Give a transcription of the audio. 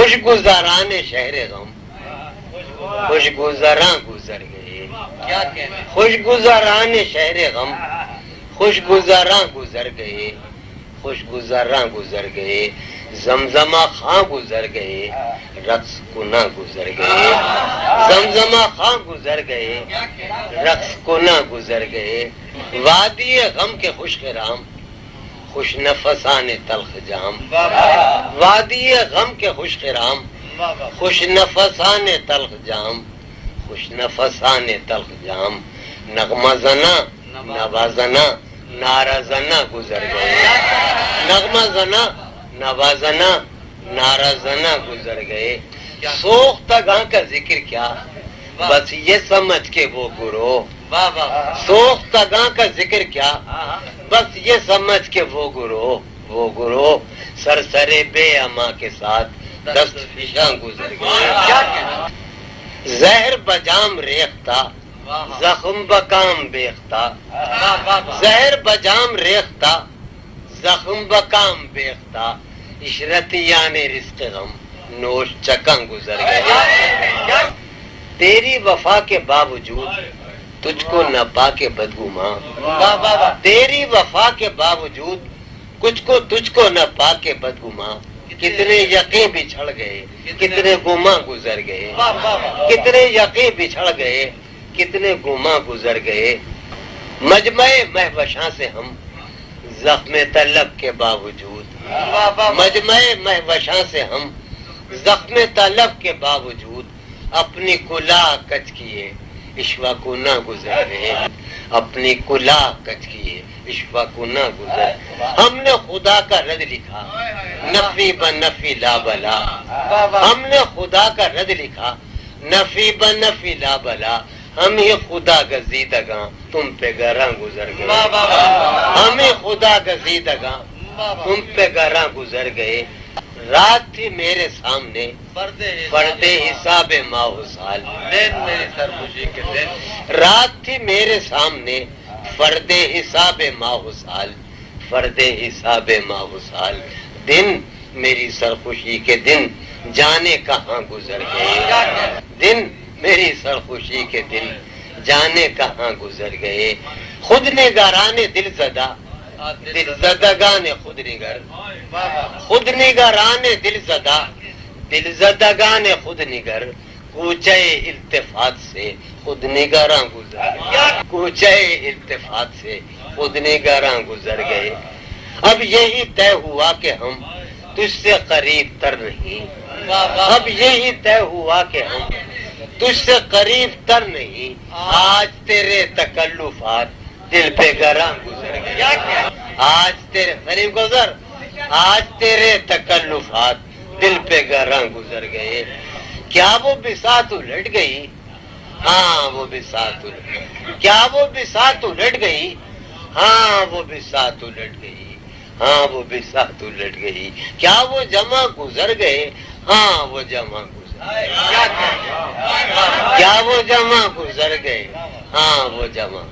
خوش گزاران شہر غم خوش گزاراں گزر گئے، خوش گزاران شہر غم خوش گزاراں گزر گئے، خوش گزاراں گزر گئے، زمزمہ خاں گزر گئے، رقص کنا گزر گئے، زمزمہ خاں گزر گئے، رقص کنا گزر گئے، وادی غم کے خوش خرام خوش نفسان تلخ جام، وادی غم کے خوش خرام خوش نفسان تلخ جام، خوش نفسان تلخ جام، نغمہ زنا نوازنا نارازنا گزر گئے، نغمہ زنا نوازنا نارازنا گزر گئے، سوختگاں کا ذکر کیا بس یہ سمجھ کے وہ گرو، سوختگاں کا ذکر کیا بس یہ سمجھ کے وہ گرو سرسرے بے اما کے ساتھ دست فشاں گزر گئے، زہر بجام ریختہ زخم بکام بیختہ، زہر بجام ریختہ زخم بکام بیختہ، عشرتیان رزق غم نوش چکاں گزر گئے، تیری وفا کے باوجود تجھ کو نہ پا کے بدگماں، تیری وفا کے باوجود تجھ کو نہ پا کے بدگماں، کتنے یقین بچھڑ گئے کتنے گماں گزر گئے، کتنے یقین بچھڑ گئے کتنے گماں گزر گئے، مجمع مہوشاں سے ہم زخم طلب کے باوجود، مجمع مہوشاں سے ہم زخم طلب کے باوجود اپنی کلا کچ کیے عشوہ کو نہ گزر گئے، اپنی کلا کچ کیے عشوہ کو نہ گزر، ہم نے خدا کا رد لکھا نفی بنفی لا بلا، ہم نے خدا کا رد لکھا نفی بنفی لا بلا، ہم ہی خدا گزیدگاں تم پہ گراں گزر گئے، ہم ہی خدا گزیدگاں تم پہ گراں گزر گئے، رات تھی میرے سامنے پردے حساب ماہ و سال، رات تھی میرے سامنے فرد حساب ماہ و سال، فرد حساب ماہ و سال، دن میری سرخوشی کے دن جانے کہاں گزر گئے، دن میری سرخوشی کے دن جانے کہاں گزر گئے، خود نگاران دل زدہ دل زدگان خود نگر، خود نگران دل زدہ دل زدگان خود نگر، کوچے التفات سے خود نگراں گزر گئے، کوچے التفات سے خود نگراں گزر گئے، اب یہی طے ہوا کہ ہم تجھ سے قریب تر نہیں، اب یہی طے ہوا کہ ہم تجھ سے قریب تر نہیں، آج تیرے تکلفات دل پہ گراں گزر گئے، آج تیرے قریب گزر، آج تیرے تکلفات دل پہ گراں گزر گئے، کیا وہ بساط الٹ گئی، ہاں وہ بساط الٹ گئی، کیا وہ بساط الٹ گئی، ہاں وہ بساط الٹ گئی، ہاں وہ بساط الٹ گئی، کیا وہ جمع گزر گئے، ہاں وہ جمع گزر گئے، کیا وہ جمع گزر گئے، ہاں وہ جمع